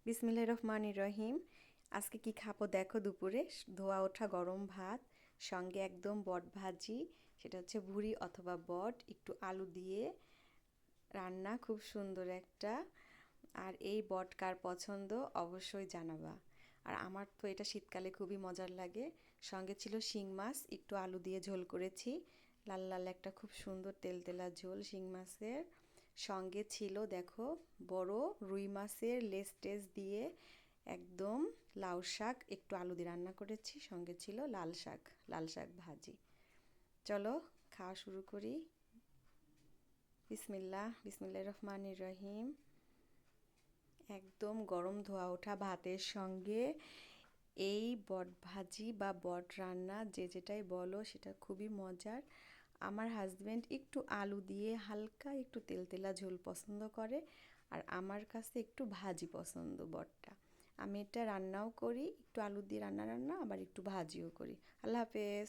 বিসমিল্লাহির রহমানির রহিম। আজকে কি খাবো দেখো, দুপুরে ধোয়া ওঠা গরম ভাত, সঙ্গে একদম বট ভাজি, সেটা হচ্ছে ভুড়ি অথবা বট, একটু আলু দিয়ে রান্না, খুব সুন্দর একটা। আর এই বট কার পছন্দ অবশ্যই জানাবা। আর আমার তো এটা শীতকালে খুবই মজার লাগে। সঙ্গে ছিল শিং মাছ, একটু আলু দিয়ে ঝোল করেছি, লাল লাল একটা খুব সুন্দর তেলতেলা ঝোল শিং মাছের। সঙ্গে ছিল দেখো বড় রুই মাছের লেজ টেজ দিয়ে একদম লাউ শাক, একটু আলু দিয়ে রান্না করেছি, সঙ্গে ছিল লাল শাক ভাজি। চলো খাওয়া শুরু করি। বিসমিল্লাহির রহমানির রহিম। একদম গরম ধোয়া ওঠা ভাতের সঙ্গে এই বট ভাজি বা বট রান্না, যে যেটাই বলো, সেটা খুবই মজার। আমার হাজব্যান্ড একটু আলু দিয়ে হালকা একটু তেলতেলা ঝোল পছন্দ করে, আর আমার কাছে একটু ভাজি পছন্দ বটটা। আমি এটা রান্নাও করি, একটু আলু দিয়ে রান্না আবার একটু ভাজিও করি। আল্লাহ হাফেজ।